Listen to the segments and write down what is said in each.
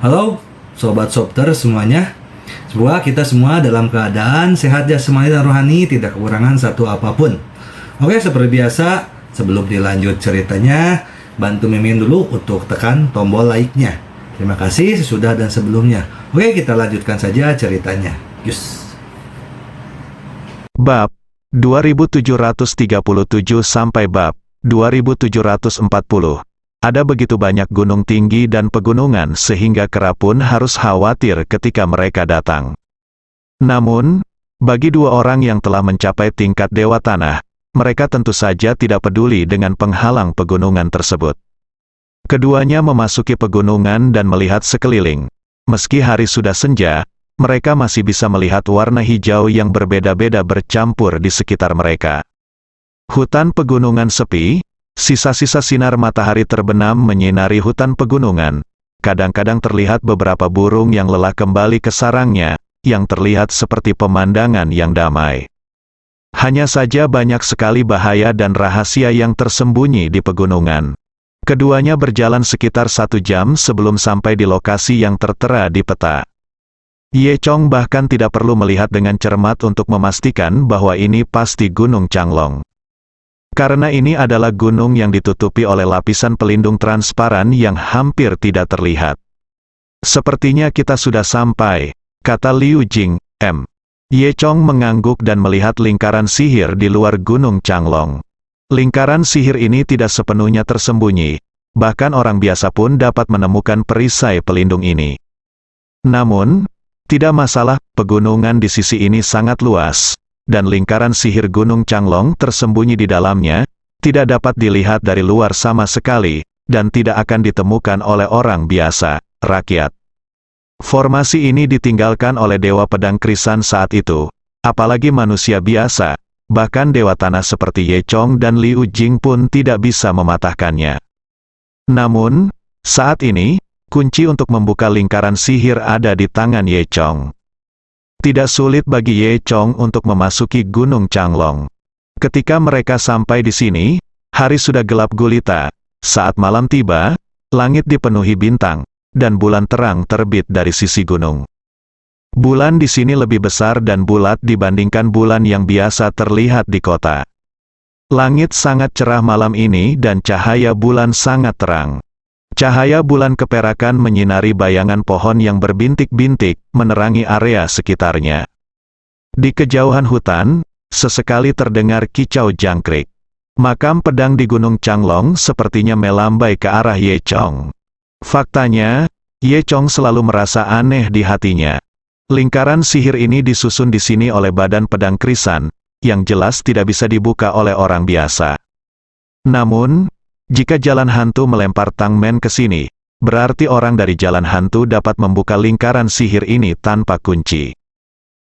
Halo, Sobat Sopter semuanya. Semoga kita semua dalam keadaan sehat jasmani dan rohani, tidak kekurangan satu apapun. Oke, seperti biasa, sebelum dilanjut ceritanya, bantu Mimin dulu untuk tekan tombol like-nya. Terima kasih sesudah dan sebelumnya. Oke, kita lanjutkan saja ceritanya. Yus. Bab 2737 sampai bab 2740. Ada begitu banyak gunung tinggi dan pegunungan sehingga kera pun harus khawatir ketika mereka datang. Namun, bagi dua orang yang telah mencapai tingkat Dewa Tanah, mereka tentu saja tidak peduli dengan penghalang pegunungan tersebut. Keduanya memasuki pegunungan dan melihat sekeliling. Meski hari sudah senja, mereka masih bisa melihat warna hijau yang berbeda-beda bercampur di sekitar mereka. Hutan pegunungan sepi, sisa-sisa sinar matahari terbenam menyinari hutan pegunungan. Kadang-kadang terlihat beberapa burung yang lelah kembali ke sarangnya, yang terlihat seperti pemandangan yang damai. Hanya saja banyak sekali bahaya dan rahasia yang tersembunyi di pegunungan. Keduanya berjalan sekitar 1 jam sebelum sampai di lokasi yang tertera di peta. Ye Chong bahkan tidak perlu melihat dengan cermat untuk memastikan bahwa ini pasti Gunung Changlong. Karena ini adalah gunung yang ditutupi oleh lapisan pelindung transparan yang hampir tidak terlihat. Sepertinya kita sudah sampai, kata Liu Jing. Ye Chong mengangguk dan melihat lingkaran sihir di luar Gunung Changlong. Lingkaran sihir ini tidak sepenuhnya tersembunyi, bahkan orang biasa pun dapat menemukan perisai pelindung ini. Namun, tidak masalah, pegunungan di sisi ini sangat luas, dan lingkaran sihir Gunung Changlong tersembunyi di dalamnya, tidak dapat dilihat dari luar sama sekali, dan tidak akan ditemukan oleh orang biasa, rakyat. Formasi ini ditinggalkan oleh Dewa Pedang Krisan saat itu, apalagi manusia biasa, bahkan Dewa Tanah seperti Ye Chong dan Liu Jing pun tidak bisa mematahkannya. Namun, saat ini, kunci untuk membuka lingkaran sihir ada di tangan Ye Chong. Tidak sulit bagi Ye Chong untuk memasuki Gunung Changlong. Ketika mereka sampai di sini, hari sudah gelap gulita. Saat malam tiba, langit dipenuhi bintang, dan bulan terang terbit dari sisi gunung. Bulan di sini lebih besar dan bulat dibandingkan bulan yang biasa terlihat di kota. Langit sangat cerah malam ini dan cahaya bulan sangat terang. Cahaya bulan keperakan menyinari bayangan pohon yang berbintik-bintik, menerangi area sekitarnya. Di kejauhan hutan, sesekali terdengar kicau jangkrik. Makam pedang di Gunung Changlong sepertinya melambai ke arah Ye Chong. Faktanya, Ye Chong selalu merasa aneh di hatinya. Lingkaran sihir ini disusun di sini oleh Badan Pedang Krisan, yang jelas tidak bisa dibuka oleh orang biasa. Namun, jika jalan hantu melempar tangmen ke sini, berarti orang dari jalan hantu dapat membuka lingkaran sihir ini tanpa kunci.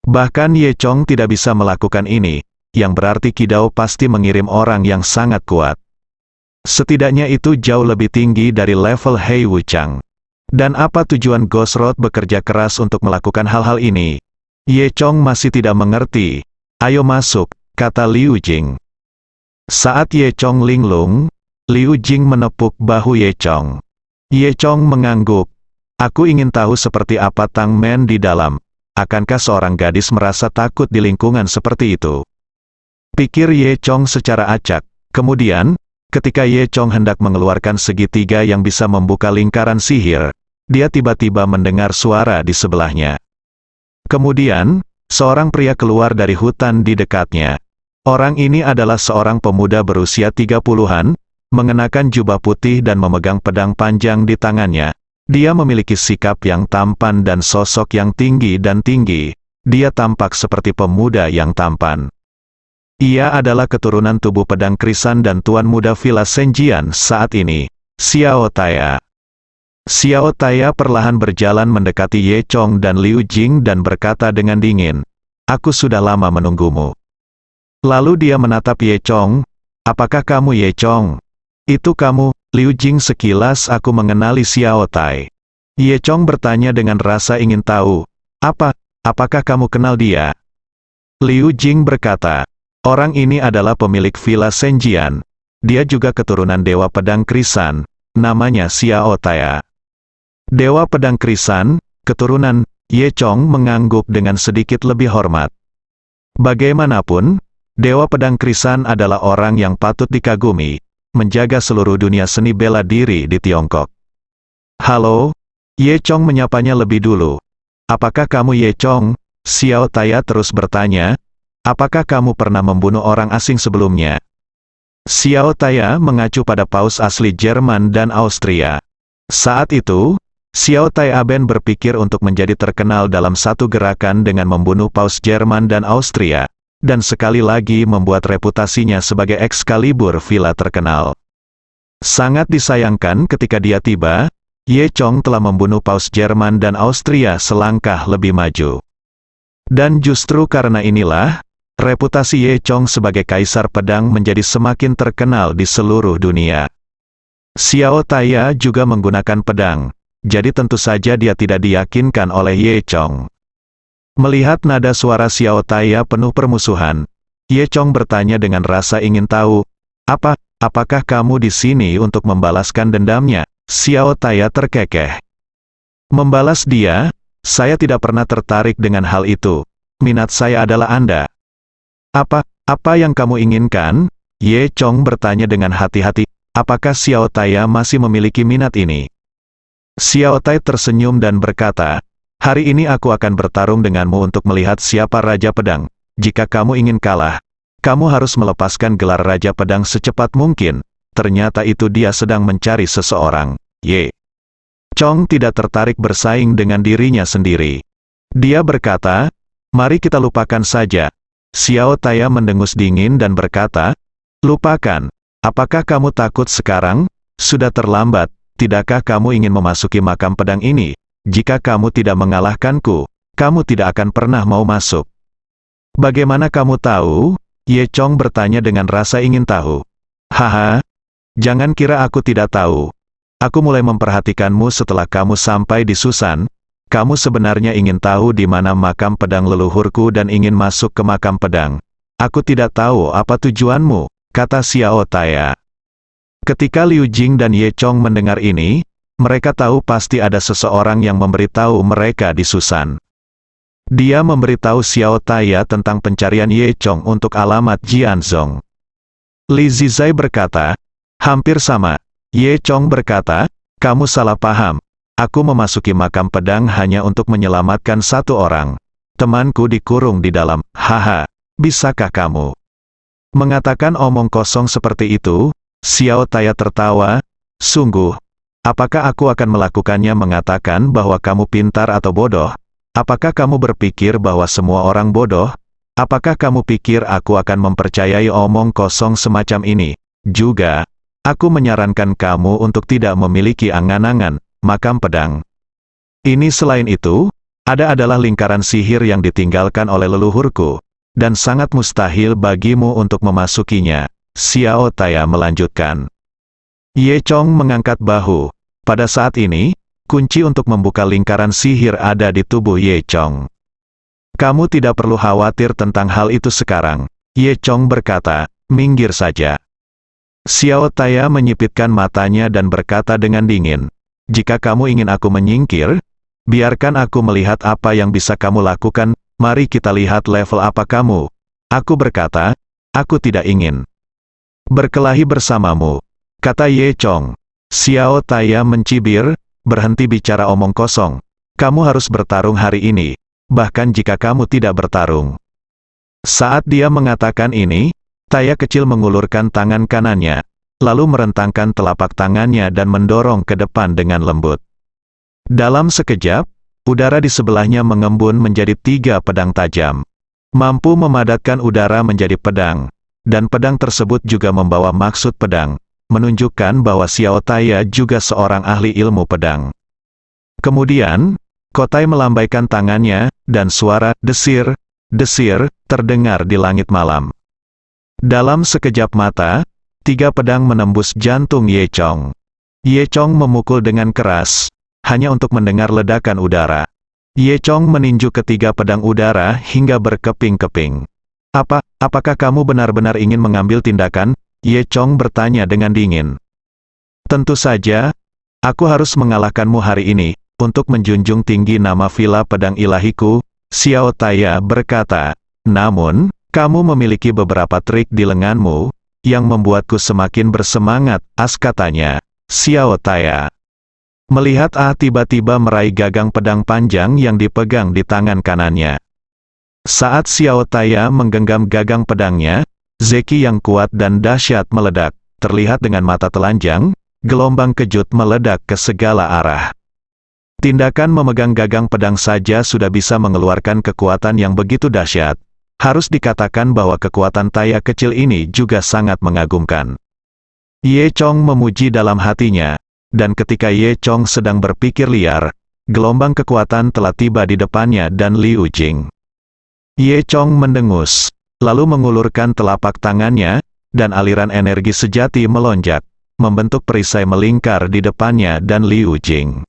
Bahkan Ye Chong tidak bisa melakukan ini, yang berarti Kidao pasti mengirim orang yang sangat kuat. Setidaknya itu jauh lebih tinggi dari level Hei Wuchang. Dan apa tujuan Ghost Road bekerja keras untuk melakukan hal-hal ini? Ye Chong masih tidak mengerti. Ayo masuk, kata Liu Jing. Saat Ye Chong linglung, Liu Jing menepuk bahu Ye Chong. Ye Chong mengangguk. Aku ingin tahu seperti apa Tang Men di dalam. Akankah seorang gadis merasa takut di lingkungan seperti itu? Pikir Ye Chong secara acak. Kemudian, ketika Ye Chong hendak mengeluarkan segitiga yang bisa membuka lingkaran sihir, dia tiba-tiba mendengar suara di sebelahnya. Kemudian, seorang pria keluar dari hutan di dekatnya. Orang ini adalah seorang pemuda berusia 30-an, mengenakan jubah putih dan memegang pedang panjang di tangannya. Dia memiliki sikap yang tampan dan sosok yang tinggi dan tinggi. Dia tampak seperti pemuda yang tampan. Ia adalah keturunan tubuh pedang Krisan dan tuan muda Villa Senjian saat ini, Xiao Taya. Xiao Taya perlahan berjalan mendekati Ye Chong dan Liu Jing dan berkata dengan dingin, "Aku sudah lama menunggumu." Lalu dia menatap Ye Chong, "Apakah kamu Ye Chong?" "Itu kamu, Liu Jing, sekilas aku mengenali Xiao Tai." Ye Chong bertanya dengan rasa ingin tahu, apakah kamu kenal dia?" Liu Jing berkata, "Orang ini adalah pemilik Villa Senjian. Dia juga keturunan Dewa Pedang Krisan, namanya Xiao Taya." Dewa Pedang Krisan, keturunan Ye Chong mengangguk dengan sedikit lebih hormat. Bagaimanapun, Dewa Pedang Krisan adalah orang yang patut dikagumi, menjaga seluruh dunia seni bela diri di Tiongkok. Halo, Ye Chong menyapanya lebih dulu. Apakah kamu Ye Chong? Xiao Taya terus bertanya. Apakah kamu pernah membunuh orang asing sebelumnya? Xiao Taya mengacu pada paus asli Jerman dan Austria. Saat itu, Xiao Taiaben berpikir untuk menjadi terkenal dalam satu gerakan dengan membunuh paus Jerman dan Austria, dan sekali lagi membuat reputasinya sebagai Excalibur Villa terkenal. Sangat disayangkan ketika dia tiba, Ye Chong telah membunuh paus Jerman dan Austria selangkah lebih maju. Dan justru karena inilah, reputasi Ye Chong sebagai kaisar pedang menjadi semakin terkenal di seluruh dunia. Xiao Taya juga menggunakan pedang, jadi tentu saja dia tidak diyakinkan oleh Ye Chong. Melihat nada suara Xiao Taya penuh permusuhan, Ye Chong bertanya dengan rasa ingin tahu, apakah kamu di sini untuk membalaskan dendamnya? Xiao Taya terkekeh. Membalas dia, saya tidak pernah tertarik dengan hal itu. Minat saya adalah Anda. Apa yang kamu inginkan? Ye Chong bertanya dengan hati-hati, apakah Xiao Taya masih memiliki minat ini? Xiao Tai tersenyum dan berkata, hari ini aku akan bertarung denganmu untuk melihat siapa Raja Pedang. Jika kamu ingin kalah, kamu harus melepaskan gelar Raja Pedang secepat mungkin. Ternyata itu dia sedang mencari seseorang. Ye Chong tidak tertarik bersaing dengan dirinya sendiri. Dia berkata, mari kita lupakan saja. Xiao Taya mendengus dingin dan berkata, lupakan. Apakah kamu takut sekarang? Sudah terlambat. Tidakkah kamu ingin memasuki makam pedang ini? Jika kamu tidak mengalahkanku, kamu tidak akan pernah mau masuk. Bagaimana kamu tahu? Ye Chong bertanya dengan rasa ingin tahu. Haha, jangan kira aku tidak tahu. Aku mulai memperhatikanmu setelah kamu sampai di Susan. Kamu sebenarnya ingin tahu di mana makam pedang leluhurku dan ingin masuk ke makam pedang. Aku tidak tahu apa tujuanmu, kata Xiao Taya. Ketika Liu Jing dan Ye Chong mendengar ini, mereka tahu pasti ada seseorang yang memberitahu mereka di Susan. Dia memberitahu Xiao Taya tentang pencarian Ye Chong untuk alamat Jianzhong. Li Zizai berkata, hampir sama. Ye Chong berkata, kamu salah paham. Aku memasuki makam pedang hanya untuk menyelamatkan satu orang. Temanku dikurung di dalam. Haha, bisakah kamu mengatakan omong kosong seperti itu? Xiao Taya tertawa. Sungguh, apakah aku akan melakukannya mengatakan bahwa kamu pintar atau bodoh? Apakah kamu berpikir bahwa semua orang bodoh? Apakah kamu pikir aku akan mempercayai omong kosong semacam ini? Juga, aku menyarankan kamu untuk tidak memiliki angan-angan makam pedang. Ini selain itu, adalah lingkaran sihir yang ditinggalkan oleh leluhurku, dan sangat mustahil bagimu untuk memasukinya. Xiao Taya melanjutkan. Ye Chong mengangkat bahu. Pada saat ini, kunci untuk membuka lingkaran sihir ada di tubuh Ye Chong. Kamu tidak perlu khawatir tentang hal itu sekarang. Ye Chong berkata, minggir saja. Xiao Taya menyipitkan matanya dan berkata dengan dingin, jika kamu ingin aku menyingkir, biarkan aku melihat apa yang bisa kamu lakukan. Mari kita lihat level apa kamu. Aku berkata, aku tidak ingin berkelahi bersamamu, kata Ye Chong. Xiao Taya mencibir, berhenti bicara omong kosong. Kamu harus bertarung hari ini, bahkan jika kamu tidak bertarung. Saat dia mengatakan ini, Taya kecil mengulurkan tangan kanannya, lalu merentangkan telapak tangannya dan mendorong ke depan dengan lembut. Dalam sekejap, udara di sebelahnya mengembun menjadi 3 pedang tajam. Mampu memadatkan udara menjadi pedang, dan pedang tersebut juga membawa maksud pedang, menunjukkan bahwa Xiao Taya juga seorang ahli ilmu pedang. Kemudian, Kotai melambaikan tangannya, dan suara desir, desir, terdengar di langit malam. Dalam sekejap mata, 3 pedang menembus jantung Ye Chong. Ye Chong memukul dengan keras, hanya untuk mendengar ledakan udara. Ye Chong meninju ke 3 pedang udara hingga berkeping-keping. Apakah kamu benar-benar ingin mengambil tindakan? Ye Chong bertanya dengan dingin. Tentu saja, Aku harus mengalahkanmu hari ini, untuk menjunjung tinggi nama Villa Pedang Ilahiku, Xiao Taya berkata. Namun, kamu memiliki beberapa trik di lenganmu, yang membuatku semakin bersemangat, katanya. Xiao Taya melihat tiba-tiba meraih gagang pedang panjang yang dipegang di tangan kanannya. Saat Xiao Taya menggenggam gagang pedangnya, zeki yang kuat dan dahsyat meledak, terlihat dengan mata telanjang, gelombang kejut meledak ke segala arah. Tindakan memegang gagang pedang saja sudah bisa mengeluarkan kekuatan yang begitu dahsyat. Harus dikatakan bahwa kekuatan Taya kecil ini juga sangat mengagumkan. Ye Chong memuji dalam hatinya, dan ketika Ye Chong sedang berpikir liar, gelombang kekuatan telah tiba di depannya dan Liu Jing. Ye Chong mendengus, lalu mengulurkan telapak tangannya, dan aliran energi sejati melonjak, membentuk perisai melingkar di depannya dan Liu Jing.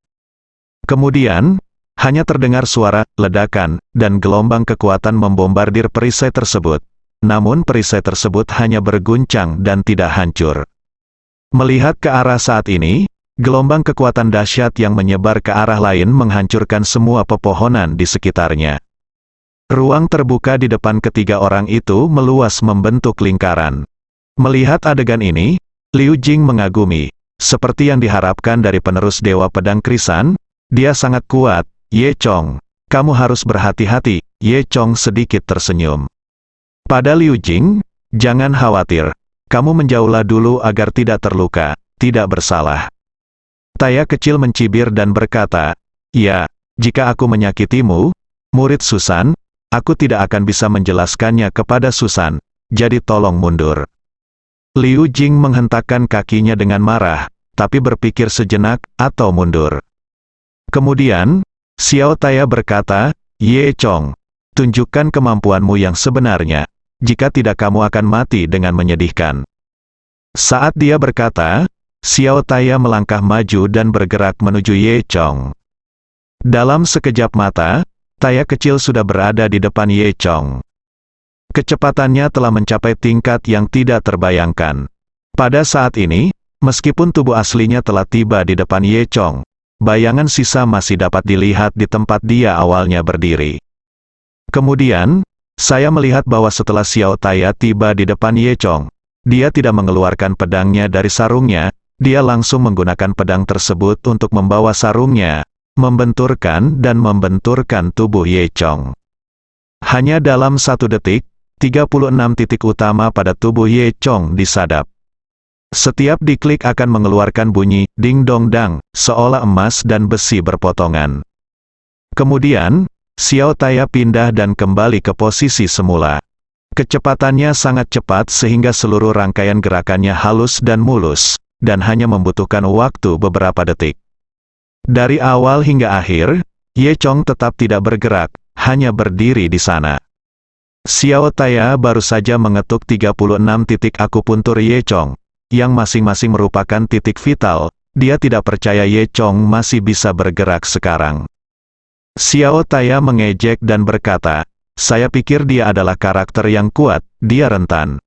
Kemudian, hanya terdengar suara ledakan, dan gelombang kekuatan membombardir perisai tersebut. Namun perisai tersebut hanya berguncang dan tidak hancur. Melihat ke arah saat ini, gelombang kekuatan dahsyat yang menyebar ke arah lain menghancurkan semua pepohonan di sekitarnya. Ruang terbuka di depan ketiga orang itu meluas membentuk lingkaran. Melihat adegan ini, Liu Jing mengagumi. Seperti yang diharapkan dari penerus Dewa Pedang Krisan, dia sangat kuat. Ye Chong, kamu harus berhati-hati. Ye Chong sedikit tersenyum. Pada Liu Jing, jangan khawatir. Kamu menjauhlah dulu agar tidak terluka, tidak bersalah. Taya kecil mencibir dan berkata, ya, jika aku menyakitimu, murid Susan, aku tidak akan bisa menjelaskannya kepada Susan, jadi tolong mundur. Liu Jing menghentakkan kakinya dengan marah, tapi berpikir sejenak, atau mundur. Kemudian, Xiao Taya berkata, Ye Chong, tunjukkan kemampuanmu yang sebenarnya, jika tidak kamu akan mati dengan menyedihkan. Saat dia berkata, Xiao Taya melangkah maju dan bergerak menuju Ye Chong. Dalam sekejap mata, Taya kecil sudah berada di depan Ye Chong. Kecepatannya telah mencapai tingkat yang tidak terbayangkan. Pada saat ini, meskipun tubuh aslinya telah tiba di depan Ye Chong, bayangan sisa masih dapat dilihat di tempat dia awalnya berdiri. Kemudian, saya melihat bahwa setelah Xiao Taya tiba di depan Ye Chong, dia tidak mengeluarkan pedangnya dari sarungnya, dia langsung menggunakan pedang tersebut untuk membawa sarungnya, membenturkan dan membenturkan tubuh Ye Chong. Hanya dalam 1 detik, 36 titik utama pada tubuh Ye Chong disadap. Setiap diklik akan mengeluarkan bunyi ding dong dang, seolah emas dan besi berpotongan. Kemudian, Xiao Taya pindah dan kembali ke posisi semula. Kecepatannya sangat cepat sehingga seluruh rangkaian gerakannya halus dan mulus, dan hanya membutuhkan waktu beberapa detik. Dari awal hingga akhir, Ye Chong tetap tidak bergerak, hanya berdiri di sana. Xiao Taya baru saja mengetuk 36 titik akupuntur Ye Chong, yang masing-masing merupakan titik vital. Dia tidak percaya Ye Chong masih bisa bergerak sekarang. Xiao Taya mengejek dan berkata, saya pikir dia adalah karakter yang kuat, dia rentan.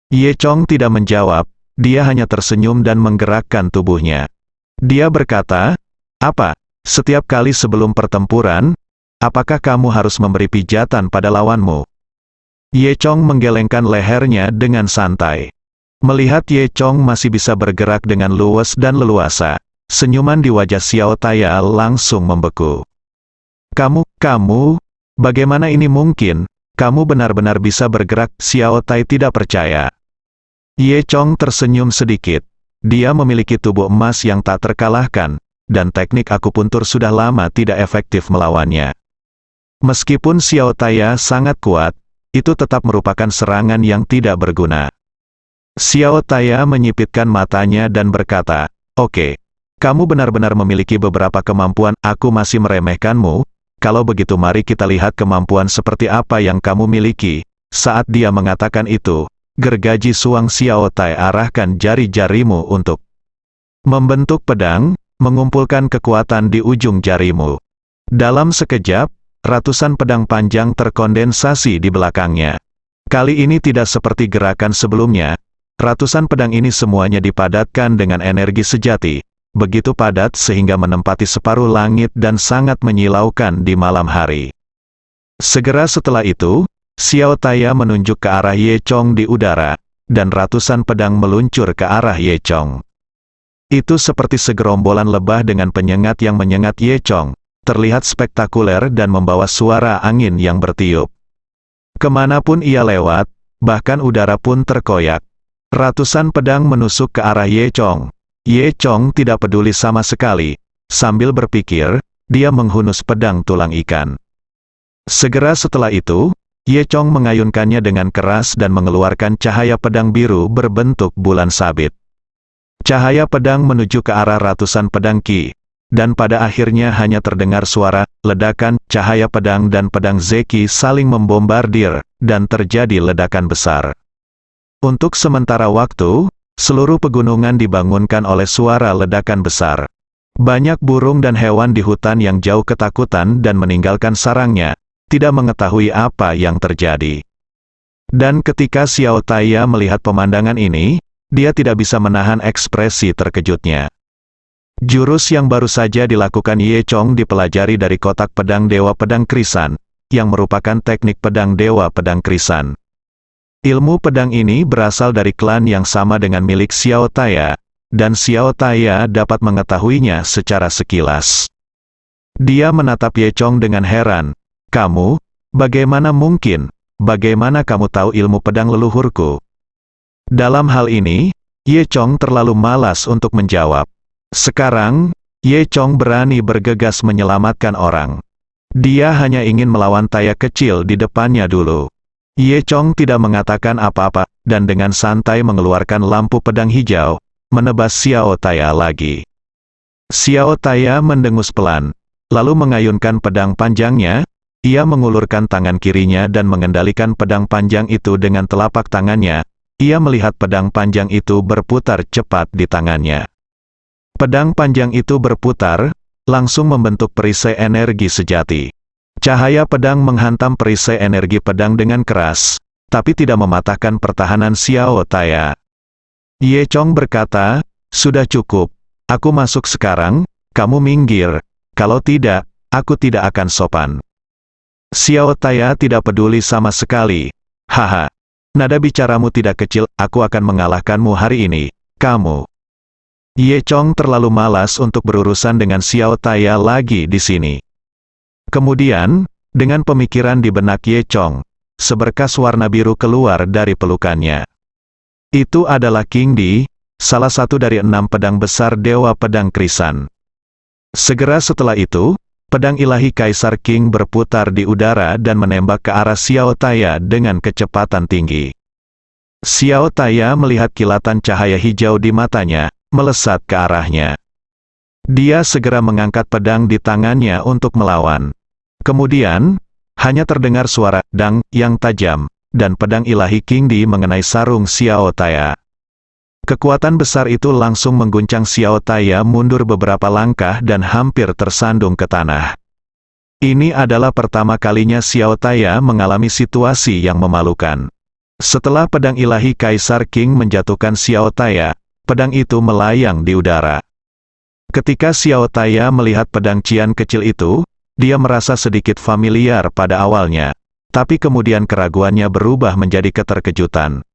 Ye Chong tidak menjawab, dia hanya tersenyum dan menggerakkan tubuhnya. Dia berkata, apa, setiap kali sebelum pertempuran, apakah kamu harus memberi pijatan pada lawanmu? Ye Chong menggelengkan lehernya dengan santai. Melihat Ye Chong masih bisa bergerak dengan luwes dan leluasa, senyuman di wajah Xiao Taya langsung membeku. Kamu, bagaimana ini mungkin? Kamu benar-benar bisa bergerak? Xiao Tai tidak percaya. Ye Chong tersenyum sedikit. Dia memiliki tubuh emas yang tak terkalahkan, dan teknik akupuntur sudah lama tidak efektif melawannya. Meskipun Xiao Taya sangat kuat, itu tetap merupakan serangan yang tidak berguna. Xiao Taya menyipitkan matanya dan berkata, oke, kamu benar-benar memiliki beberapa kemampuan, aku masih meremehkanmu, kalau begitu mari kita lihat kemampuan seperti apa yang kamu miliki. Saat dia mengatakan itu, gergaji suang Xiao Tai arahkan jari-jarimu untuk membentuk pedang, mengumpulkan kekuatan di ujung jarimu. Dalam sekejap, ratusan pedang panjang terkondensasi di belakangnya. Kali ini tidak seperti gerakan sebelumnya. Ratusan pedang ini semuanya dipadatkan dengan energi sejati, begitu padat sehingga menempati separuh langit dan sangat menyilaukan di malam hari. Segera setelah itu, Xiao Taya menunjuk ke arah Ye Chong di udara, dan ratusan pedang meluncur ke arah Ye Chong. Itu seperti segerombolan lebah dengan penyengat yang menyengat Ye Chong, terlihat spektakuler dan membawa suara angin yang bertiup. Kemanapun ia lewat, bahkan udara pun terkoyak. Ratusan pedang menusuk ke arah Ye Chong. Ye Chong tidak peduli sama sekali. Sambil berpikir, dia menghunus pedang tulang ikan. Segera setelah itu, Ye Chong mengayunkannya dengan keras dan mengeluarkan cahaya pedang biru berbentuk bulan sabit. Cahaya pedang menuju ke arah ratusan pedang Qi, dan pada akhirnya hanya terdengar suara ledakan. Cahaya pedang dan pedang Zeki saling membombardir, dan terjadi ledakan besar. Untuk sementara waktu, seluruh pegunungan dibangunkan oleh suara ledakan besar. Banyak burung dan hewan di hutan yang jauh ketakutan dan meninggalkan sarangnya, tidak mengetahui apa yang terjadi. Dan ketika Xiao Taya melihat pemandangan ini, dia tidak bisa menahan ekspresi terkejutnya. Jurus yang baru saja dilakukan Ye Chong dipelajari dari kotak pedang Dewa Pedang Krisan, yang merupakan teknik pedang Dewa Pedang Krisan. Ilmu pedang ini berasal dari klan yang sama dengan milik Xiao Taya, dan Xiao Taya dapat mengetahuinya secara sekilas. Dia menatap Ye Chong dengan heran. Kamu, bagaimana mungkin? Bagaimana kamu tahu ilmu pedang leluhurku? Dalam hal ini, Ye Chong terlalu malas untuk menjawab. Sekarang, Ye Chong berani bergegas menyelamatkan orang. Dia hanya ingin melawan Taya kecil di depannya dulu. Ye Chong tidak mengatakan apa-apa, dan dengan santai mengeluarkan lampu pedang hijau, menebas Xiao Taya lagi. Xiao Taya mendengus pelan, lalu mengayunkan pedang panjangnya. Ia mengulurkan tangan kirinya dan mengendalikan pedang panjang itu dengan telapak tangannya. Ia melihat pedang panjang itu berputar cepat di tangannya. Pedang panjang itu berputar, langsung membentuk perisai energi sejati. Cahaya pedang menghantam perisai energi pedang dengan keras, tapi tidak mematahkan pertahanan Xiao Taya. Ye Chong berkata, "Sudah cukup. Aku masuk sekarang, kamu minggir. Kalau tidak, aku tidak akan sopan." Xiao Taya tidak peduli sama sekali. "Haha, nada bicaramu tidak kecil, aku akan mengalahkanmu hari ini, kamu." Ye Chong terlalu malas untuk berurusan dengan Xiao Taya lagi di sini. Kemudian, dengan pemikiran di benak Ye Chong, seberkas warna biru keluar dari pelukannya. Itu adalah King Di, salah satu dari 6 pedang besar Dewa Pedang Krisan. Segera setelah itu, pedang ilahi Kaisar King berputar di udara dan menembak ke arah Xiao Taya dengan kecepatan tinggi. Xiao Taya melihat kilatan cahaya hijau di matanya, melesat ke arahnya. Dia segera mengangkat pedang di tangannya untuk melawan. Kemudian, hanya terdengar suara dang yang tajam, dan pedang ilahi King Di mengenai sarung Xiao Taya. Kekuatan besar itu langsung mengguncang Xiao Taya mundur beberapa langkah dan hampir tersandung ke tanah. Ini adalah pertama kalinya Xiao Taya mengalami situasi yang memalukan. Setelah pedang ilahi Kaisar King menjatuhkan Xiao Taya, pedang itu melayang di udara. Ketika Xiao Taya melihat pedang cian kecil itu, dia merasa sedikit familiar pada awalnya, tapi kemudian keraguannya berubah menjadi keterkejutan.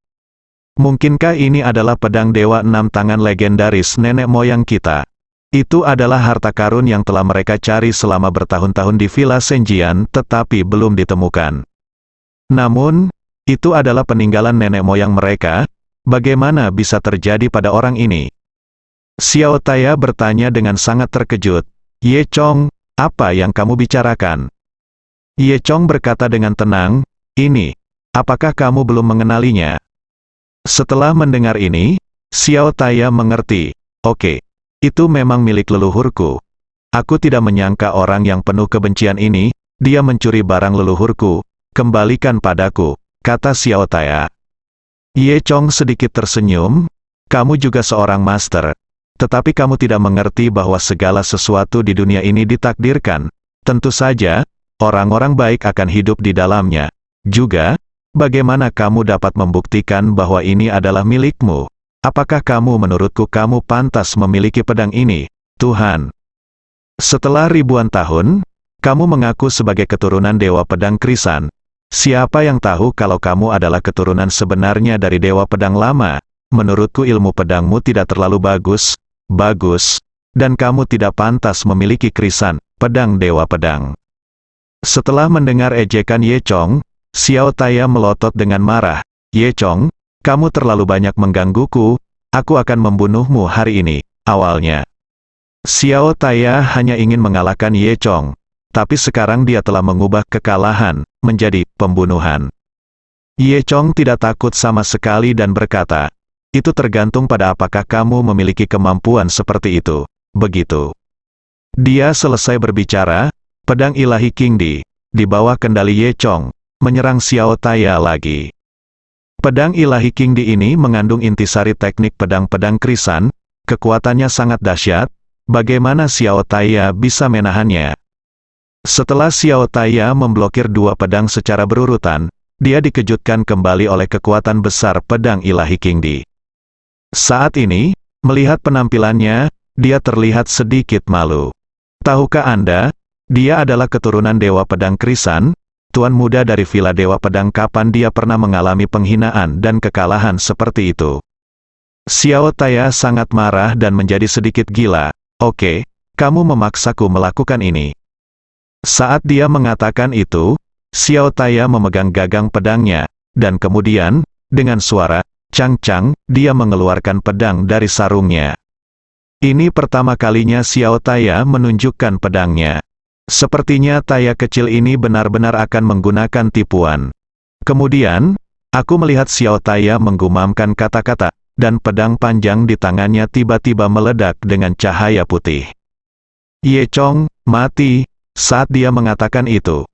Mungkinkah ini adalah pedang Dewa 6 Tangan legendaris nenek moyang kita? Itu adalah harta karun yang telah mereka cari selama bertahun-tahun di Villa Senjian tetapi belum ditemukan. Namun, itu adalah peninggalan nenek moyang mereka. Bagaimana bisa terjadi pada orang ini? Xiao Taya bertanya dengan sangat terkejut. Ye Chong, apa yang kamu bicarakan? Ye Chong berkata dengan tenang, ini, apakah kamu belum mengenalinya? Setelah mendengar ini, Xiao Taya mengerti. Oke, itu memang milik leluhurku. Aku tidak menyangka orang yang penuh kebencian ini, dia mencuri barang leluhurku. Kembalikan padaku, kata Xiao Taya. Ye Chong sedikit tersenyum. Kamu juga seorang master. Tetapi kamu tidak mengerti bahwa segala sesuatu di dunia ini ditakdirkan. Tentu saja, orang-orang baik akan hidup di dalamnya. Juga, bagaimana kamu dapat membuktikan bahwa ini adalah milikmu? Apakah menurutku kamu pantas memiliki pedang ini? Tuhan. Setelah ribuan tahun, kamu mengaku sebagai keturunan Dewa Pedang Krisan. Siapa yang tahu kalau kamu adalah keturunan sebenarnya dari Dewa Pedang Lama? Menurutku ilmu pedangmu tidak terlalu bagus, dan kamu tidak pantas memiliki krisan, pedang Dewa Pedang. Setelah mendengar ejekan Ye Chong, Xiao Taya melotot dengan marah. Ye Chong, kamu terlalu banyak menggangguku, aku akan membunuhmu hari ini. Awalnya, Xiao Taya hanya ingin mengalahkan Ye Chong, tapi sekarang dia telah mengubah kekalahan menjadi pembunuhan. Ye Chong tidak takut sama sekali dan berkata, itu tergantung pada apakah kamu memiliki kemampuan seperti itu. Begitu dia selesai berbicara, pedang ilahi King di bawah kendali Ye Chong, menyerang Xiao Taya lagi. Pedang ilahi King Di ini mengandung intisari teknik pedang-pedang krisan, kekuatannya sangat dahsyat. Bagaimana Xiao Taya bisa menahannya? Setelah Xiao Taya memblokir dua pedang secara berurutan, dia dikejutkan kembali oleh kekuatan besar pedang ilahi King Di. Saat ini, melihat penampilannya, dia terlihat sedikit malu. Tahukah Anda, dia adalah keturunan Dewa Pedang Krisan, tuan muda dari Villa Dewa Pedang. Kapan dia pernah mengalami penghinaan dan kekalahan seperti itu? Xiao Taya sangat marah dan menjadi sedikit gila. Oke, kamu memaksaku melakukan ini. Saat dia mengatakan itu, Xiao Taya memegang gagang pedangnya, dan kemudian, dengan suara cang-cang, dia mengeluarkan pedang dari sarungnya. Ini pertama kalinya Xiao Taya menunjukkan pedangnya. Sepertinya Taya kecil ini benar-benar akan menggunakan tipuan. Kemudian, aku melihat Xiao Taya menggumamkan kata-kata, dan pedang panjang di tangannya tiba-tiba meledak dengan cahaya putih. Ye Chong, mati. Saat dia mengatakan itu,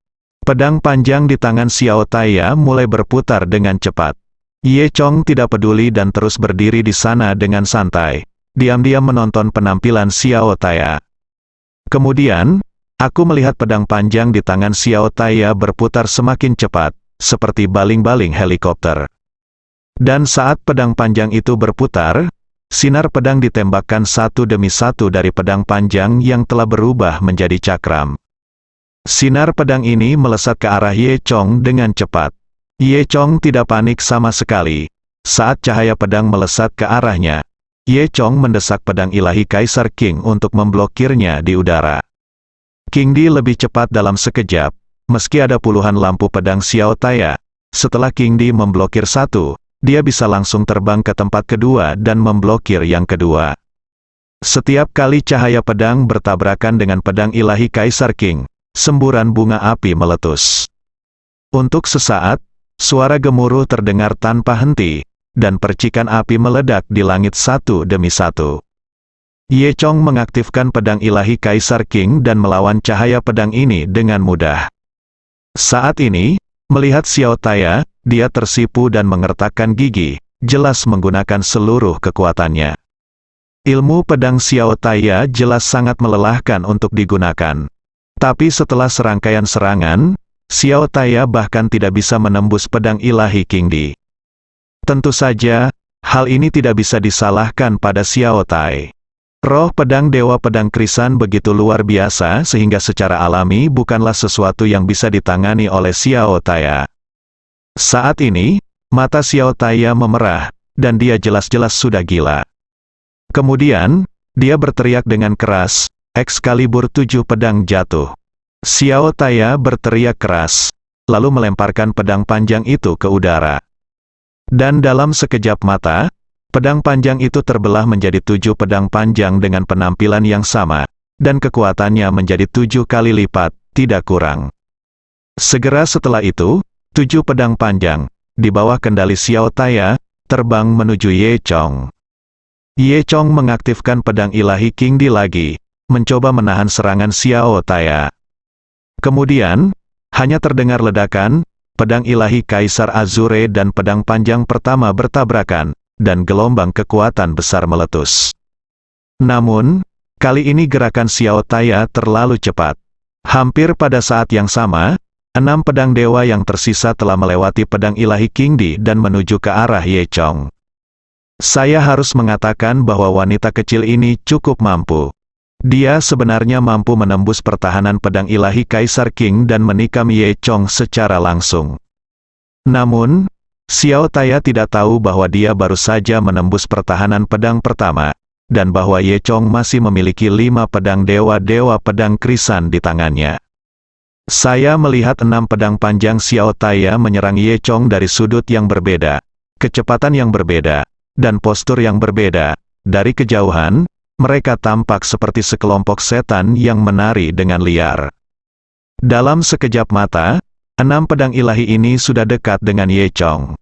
pedang panjang di tangan Xiao Taya mulai berputar dengan cepat. Ye Chong tidak peduli dan terus berdiri di sana dengan santai, diam-diam menonton penampilan Xiao Taya. Kemudian, aku melihat pedang panjang di tangan Xiao Taya berputar semakin cepat, seperti baling-baling helikopter. Dan saat pedang panjang itu berputar, sinar pedang ditembakkan satu demi satu dari pedang panjang yang telah berubah menjadi cakram. Sinar pedang ini melesat ke arah Ye Chong dengan cepat. Ye Chong tidak panik sama sekali. Saat cahaya pedang melesat ke arahnya, Ye Chong mendesak pedang ilahi Kaisar King untuk memblokirnya di udara. King Di lebih cepat dalam sekejap, meski ada puluhan lampu pedang Xiao Taya. Setelah King Di memblokir satu, dia bisa langsung terbang ke tempat kedua dan memblokir yang kedua. Setiap kali cahaya pedang bertabrakan dengan pedang ilahi Kaisar King, semburan bunga api meletus. Untuk sesaat, suara gemuruh terdengar tanpa henti, dan percikan api meledak di langit satu demi satu. Ye Chong mengaktifkan pedang ilahi Kaisar King dan melawan cahaya pedang ini dengan mudah. Saat ini, melihat Xiao Taya, dia tersipu dan mengertakkan gigi, jelas menggunakan seluruh kekuatannya. Ilmu pedang Xiao Taya jelas sangat melelahkan untuk digunakan. Tapi setelah serangkaian serangan, Xiao Taya bahkan tidak bisa menembus pedang ilahi King Di. Tentu saja, hal ini tidak bisa disalahkan pada Xiao Tai. Roh pedang Dewa Pedang Krisan begitu luar biasa sehingga secara alami bukanlah sesuatu yang bisa ditangani oleh Xiao Taya. Saat ini, mata Xiao Taya memerah, dan dia jelas-jelas sudah gila. Kemudian, dia berteriak dengan keras, Excalibur 7 pedang jatuh. Xiao Taya berteriak keras, lalu melemparkan pedang panjang itu ke udara. Dan dalam sekejap mata, pedang panjang itu terbelah menjadi 7 pedang panjang dengan penampilan yang sama, dan kekuatannya menjadi 7 kali lipat, tidak kurang. Segera setelah itu, 7 pedang panjang, di bawah kendali Xiao Taya, terbang menuju Ye Chong. Ye Chong mengaktifkan pedang ilahi King Di lagi, mencoba menahan serangan Xiao Taya. Kemudian, hanya terdengar ledakan, pedang ilahi Kaisar Azure dan pedang panjang pertama bertabrakan, dan gelombang kekuatan besar meletus. Namun, kali ini gerakan Xiao Taya terlalu cepat. Hampir pada saat yang sama, 6 pedang dewa yang tersisa telah melewati pedang ilahi King Di dan menuju ke arah Ye Chong. Saya harus mengatakan bahwa wanita kecil ini cukup mampu. Dia sebenarnya mampu menembus pertahanan pedang ilahi Kaisar Qing dan menikam Ye Chong secara langsung. Namun, Xiao Taya tidak tahu bahwa dia baru saja menembus pertahanan pedang pertama, dan bahwa Ye Chong masih memiliki 5 pedang dewa-dewa pedang krisan di tangannya. Saya melihat 6 pedang panjang Xiao Taya menyerang Ye Chong dari sudut yang berbeda, kecepatan yang berbeda, dan postur yang berbeda. Dari kejauhan, mereka tampak seperti sekelompok setan yang menari dengan liar. Dalam sekejap mata, 6 pedang ilahi ini sudah dekat dengan Ye Chong.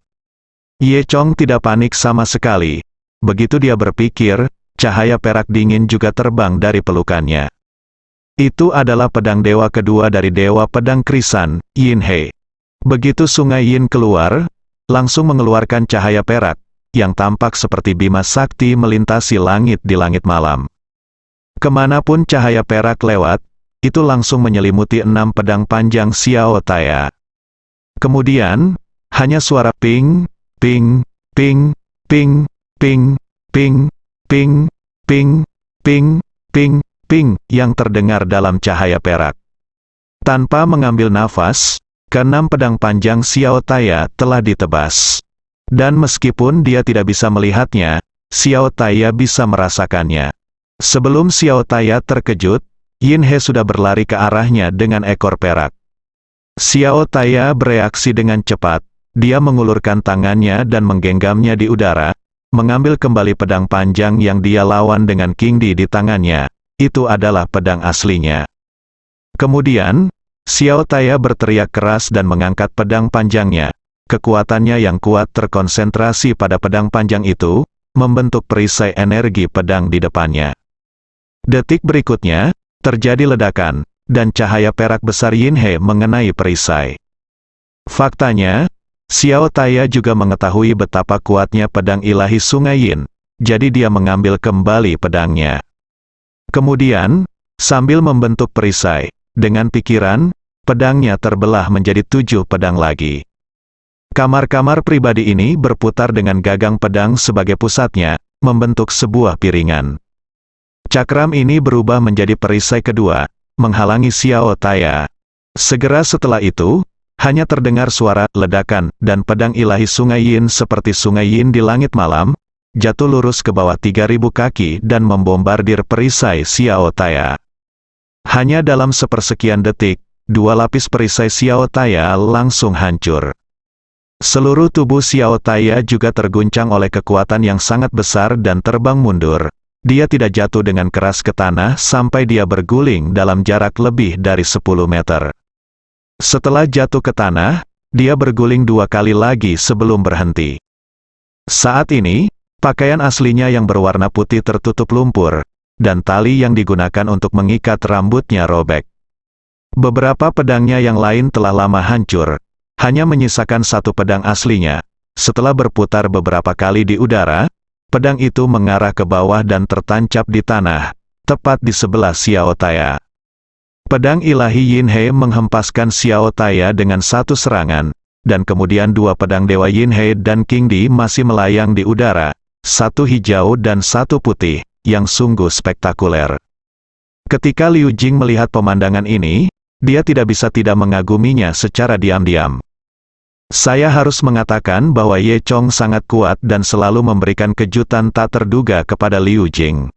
Ye Chong tidak panik sama sekali. Begitu dia berpikir, cahaya perak dingin juga terbang dari pelukannya. Itu adalah pedang dewa kedua dari dewa pedang krisan, Yin He. Begitu sungai Yin keluar, langsung mengeluarkan cahaya perak, yang tampak seperti bima sakti melintasi langit di langit malam. Kemanapun cahaya perak lewat, itu langsung menyelimuti 6 pedang panjang Xiao Taya. Kemudian, hanya suara ping, ping, ping, ping, ping, ping, ping, ping, ping, ping, ping, yang terdengar dalam cahaya perak. Tanpa mengambil nafas, ke-6 pedang panjang Xiao Taya telah ditebas. Dan meskipun dia tidak bisa melihatnya, Xiao Taya bisa merasakannya. Sebelum Xiao Taya terkejut, Yin He sudah berlari ke arahnya dengan ekor perak. Xiao Taya bereaksi dengan cepat, dia mengulurkan tangannya dan menggenggamnya di udara, mengambil kembali pedang panjang yang dia lawan dengan Qingdi di tangannya. Itu adalah pedang aslinya. Kemudian, Xiao Taya berteriak keras dan mengangkat pedang panjangnya. Kekuatannya yang kuat terkonsentrasi pada pedang panjang itu, membentuk perisai energi pedang di depannya. Detik berikutnya, terjadi ledakan, dan cahaya perak besar Yin He mengenai perisai. Faktanya, Xiao Taya juga mengetahui betapa kuatnya pedang ilahi Sungai Yin, jadi dia mengambil kembali pedangnya. Kemudian, sambil membentuk perisai, dengan pikiran, pedangnya terbelah menjadi 7 pedang lagi. Kamar-kamar pribadi ini berputar dengan gagang pedang sebagai pusatnya, membentuk sebuah piringan. Cakram ini berubah menjadi perisai kedua, menghalangi Xiao Taya. Segera setelah itu, hanya terdengar suara ledakan, dan pedang ilahi Sungai Yin seperti Sungai Yin di langit malam, jatuh lurus ke bawah 3.000 kaki dan membombardir perisai Xiao Taya. Hanya dalam sepersekian detik, 2 lapis perisai Xiao Taya langsung hancur. Seluruh tubuh Xiao Taya juga terguncang oleh kekuatan yang sangat besar dan terbang mundur. Dia tidak jatuh dengan keras ke tanah sampai dia berguling dalam jarak lebih dari 10 meter. Setelah jatuh ke tanah, dia berguling 2 kali lagi sebelum berhenti. Saat ini, pakaian aslinya yang berwarna putih tertutup lumpur, dan tali yang digunakan untuk mengikat rambutnya robek. Beberapa pedangnya yang lain telah lama hancur. Hanya menyisakan 1 pedang aslinya. Setelah berputar beberapa kali di udara, pedang itu mengarah ke bawah dan tertancap di tanah, tepat di sebelah Xiao Taya. Pedang ilahi Yin He menghempaskan Xiao Taya dengan 1 serangan, dan kemudian 2 pedang dewa Yin He dan Qingdi masih melayang di udara, 1 hijau dan 1 putih, yang sungguh spektakuler. Ketika Liu Jing melihat pemandangan ini, dia tidak bisa tidak mengaguminya secara diam-diam. Saya harus mengatakan bahwa Ye Chong sangat kuat dan selalu memberikan kejutan tak terduga kepada Liu Jing.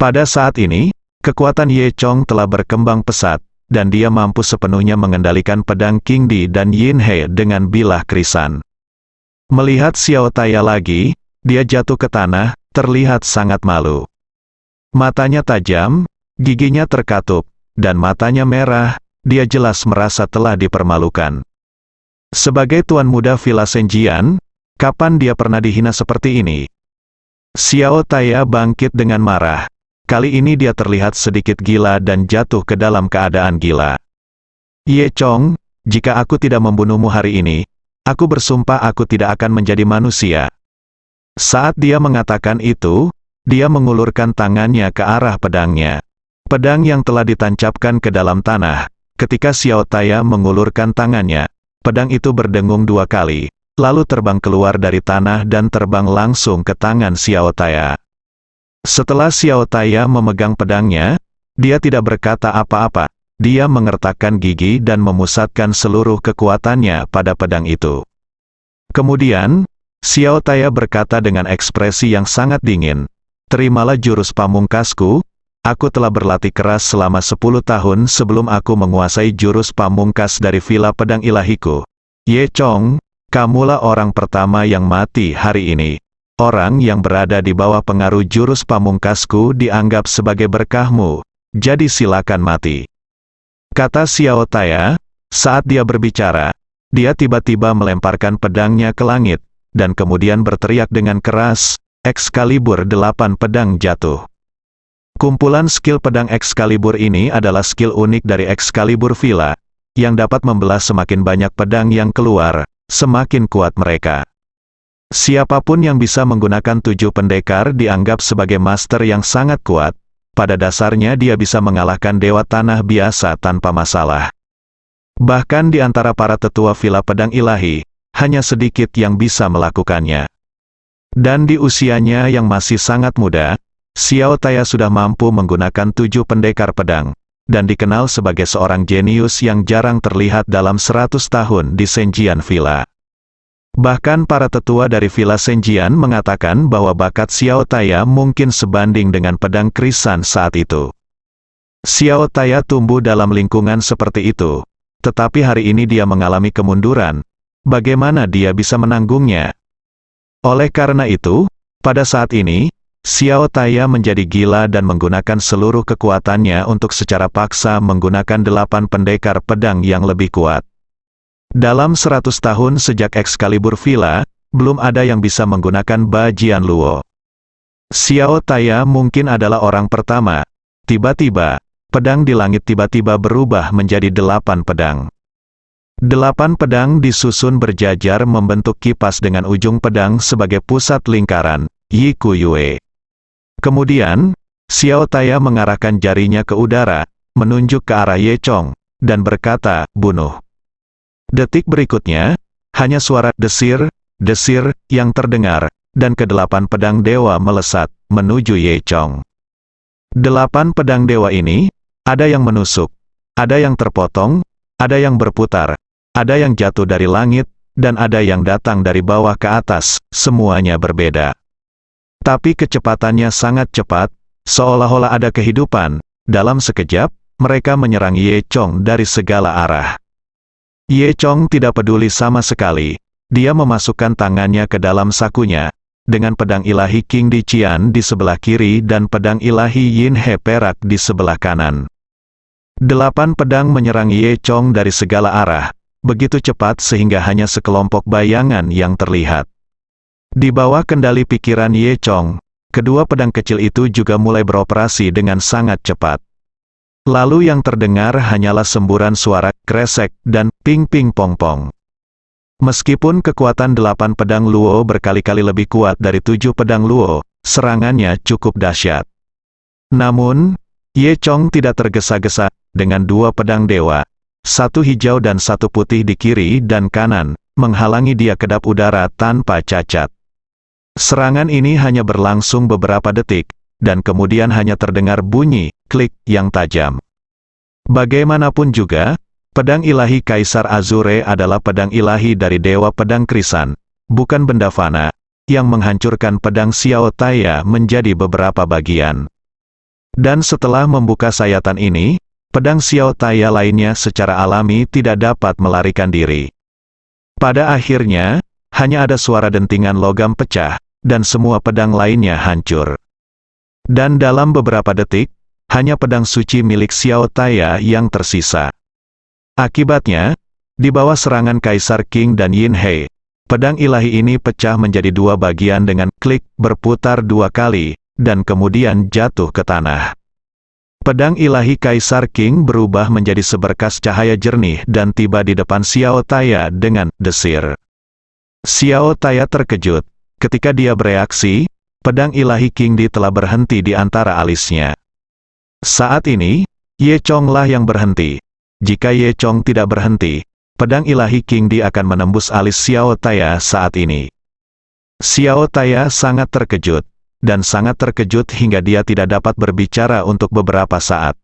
Pada saat ini, kekuatan Ye Chong telah berkembang pesat, dan dia mampu sepenuhnya mengendalikan pedang Qingdi dan Yin He dengan bilah krisan. Melihat Xiao Taya lagi, dia jatuh ke tanah, terlihat sangat malu. Matanya tajam, giginya terkatup, dan matanya merah, dia jelas merasa telah dipermalukan. Sebagai tuan muda Villa Senjian, kapan dia pernah dihina seperti ini? Xiao Taya bangkit dengan marah. Kali ini dia terlihat sedikit gila dan jatuh ke dalam keadaan gila. Ye Chong, jika aku tidak membunuhmu hari ini, aku bersumpah aku tidak akan menjadi manusia. Saat dia mengatakan itu, dia mengulurkan tangannya ke arah pedangnya. Pedang yang telah ditancapkan ke dalam tanah. Ketika Xiao Taya mengulurkan tangannya, pedang itu berdengung 2 kali, lalu terbang keluar dari tanah dan terbang langsung ke tangan Xiao Taya. Setelah Xiao Taya memegang pedangnya, dia tidak berkata apa-apa. Dia mengertakkan gigi dan memusatkan seluruh kekuatannya pada pedang itu. Kemudian, Xiao Taya berkata dengan ekspresi yang sangat dingin, "Terimalah jurus pamungkasku. Aku telah berlatih keras selama 10 tahun sebelum aku menguasai jurus pamungkas dari Villa Pedang Ilahiku. Ye Chong, kamulah orang pertama yang mati hari ini. Orang yang berada di bawah pengaruh jurus pamungkasku dianggap sebagai berkahmu, jadi silakan mati." Kata Xiao Taya. Saat dia berbicara, dia tiba-tiba melemparkan pedangnya ke langit, dan kemudian berteriak dengan keras, "Excalibur 8 pedang jatuh." Kumpulan skill pedang Excalibur ini adalah skill unik dari Excalibur Villa, yang dapat membelah semakin banyak pedang yang keluar, semakin kuat mereka. Siapapun yang bisa menggunakan 7 pendekar dianggap sebagai master yang sangat kuat. Pada dasarnya dia bisa mengalahkan Dewa Tanah biasa tanpa masalah. Bahkan di antara para tetua Villa Pedang Ilahi, hanya sedikit yang bisa melakukannya. Dan di usianya yang masih sangat muda, Xiao Taya sudah mampu menggunakan 7 pendekar pedang, dan dikenal sebagai seorang jenius yang jarang terlihat dalam 100 tahun di Senjian Villa. Bahkan para tetua dari Villa Senjian mengatakan bahwa bakat Xiao Taya mungkin sebanding dengan pedang krisan saat itu. Xiao Taya tumbuh dalam lingkungan seperti itu, tetapi hari ini dia mengalami kemunduran. Bagaimana dia bisa menanggungnya? Oleh karena itu, pada saat ini, Xiao Taya menjadi gila dan menggunakan seluruh kekuatannya untuk secara paksa menggunakan 8 pendekar pedang yang lebih kuat. Dalam 100 tahun sejak Excalibur Villa, belum ada yang bisa menggunakan Ba Jian Luo. Xiao Taya mungkin adalah orang pertama. Tiba-tiba, pedang di langit tiba-tiba berubah menjadi 8 pedang. 8 pedang disusun berjajar membentuk kipas dengan ujung pedang sebagai pusat lingkaran, Yi Ku Yue. Kemudian, Xiao Taya mengarahkan jarinya ke udara, menunjuk ke arah Ye Chong, dan berkata, "Bunuh." Detik berikutnya, hanya suara desir, desir, yang terdengar, dan ke-8 pedang dewa melesat, menuju Ye Chong. 8 pedang dewa ini, ada yang menusuk, ada yang terpotong, ada yang berputar, ada yang jatuh dari langit, dan ada yang datang dari bawah ke atas, semuanya berbeda. Tapi kecepatannya sangat cepat, seolah-olah ada kehidupan. Dalam sekejap, mereka menyerang Ye Chong dari segala arah. Ye Chong tidak peduli sama sekali. Dia memasukkan tangannya ke dalam sakunya, dengan pedang ilahi King Di Qian di sebelah kiri dan pedang ilahi Yin He perak di sebelah kanan. 8 pedang menyerang Ye Chong dari segala arah, begitu cepat sehingga hanya sekelompok bayangan yang terlihat. Di bawah kendali pikiran Ye Chong, kedua pedang kecil itu juga mulai beroperasi dengan sangat cepat. Lalu yang terdengar hanyalah semburan suara, kresek, dan ping-ping pong-pong. Meskipun kekuatan 8 pedang Luo berkali-kali lebih kuat dari 7 pedang Luo, serangannya cukup dahsyat. Namun, Ye Chong tidak tergesa-gesa, dengan 2 pedang dewa, 1 hijau dan 1 putih di kiri dan kanan, menghalangi dia kedap udara tanpa cacat. Serangan ini hanya berlangsung beberapa detik, dan kemudian hanya terdengar bunyi, klik, yang tajam. Bagaimanapun juga, pedang ilahi Kaisar Azure adalah pedang ilahi dari Dewa Pedang Krisan, bukan benda fana, yang menghancurkan pedang Xiao Taya menjadi beberapa bagian. Dan setelah membuka sayatan ini, pedang Xiao Taya lainnya secara alami tidak dapat melarikan diri. Pada akhirnya, hanya ada suara dentingan logam pecah, dan semua pedang lainnya hancur. Dan dalam beberapa detik, hanya pedang suci milik Xiao Taya yang tersisa. Akibatnya, di bawah serangan Kaisar King dan Yin He, pedang ilahi ini pecah menjadi 2 bagian dengan klik, berputar 2 kali, dan kemudian jatuh ke tanah. Pedang ilahi Kaisar King berubah menjadi seberkas cahaya jernih dan tiba di depan Xiao Taya dengan desir. Xiao Taya terkejut. Ketika dia bereaksi, pedang ilahi King Di telah berhenti di antara alisnya. Saat ini, Ye Chong lah yang berhenti. Jika Ye Chong tidak berhenti, pedang ilahi King Di akan menembus alis Xiao Taya saat ini. Xiao Taya sangat terkejut. dan sangat terkejut hingga dia tidak dapat berbicara untuk beberapa saat.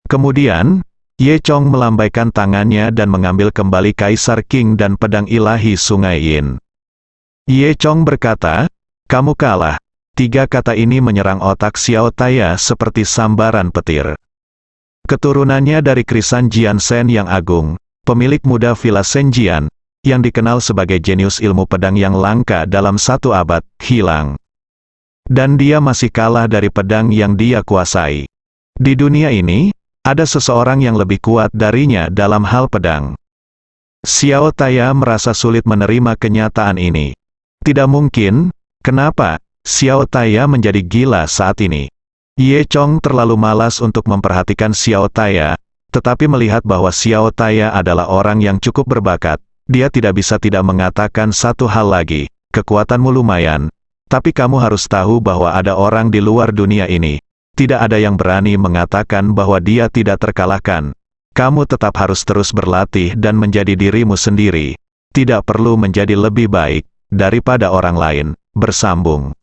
Kemudian, Ye Chong melambaikan tangannya dan mengambil kembali Kaisar King dan pedang ilahi Sungai Yin. Ye Chong berkata, "Kamu kalah." 3 kata ini menyerang otak Xiao Taya seperti sambaran petir. Keturunannya dari Krisan Jian Shen yang agung, pemilik muda Villa Senjian, yang dikenal sebagai jenius ilmu pedang yang langka dalam 1 abad, hilang. Dan dia masih kalah dari pedang yang dia kuasai. Di dunia ini, ada seseorang yang lebih kuat darinya dalam hal pedang. Xiao Taya merasa sulit menerima kenyataan ini. Tidak mungkin, kenapa Xiao Taya menjadi gila saat ini? Ye Chong terlalu malas untuk memperhatikan Xiao Taya, tetapi melihat bahwa Xiao Taya adalah orang yang cukup berbakat, dia tidak bisa tidak mengatakan satu hal lagi, "Kekuatanmu lumayan, tapi kamu harus tahu bahwa ada orang di luar dunia ini. Tidak ada yang berani mengatakan bahwa dia tidak terkalahkan. Kamu tetap harus terus berlatih dan menjadi dirimu sendiri. Tidak perlu menjadi lebih baik daripada orang lain." Bersambung.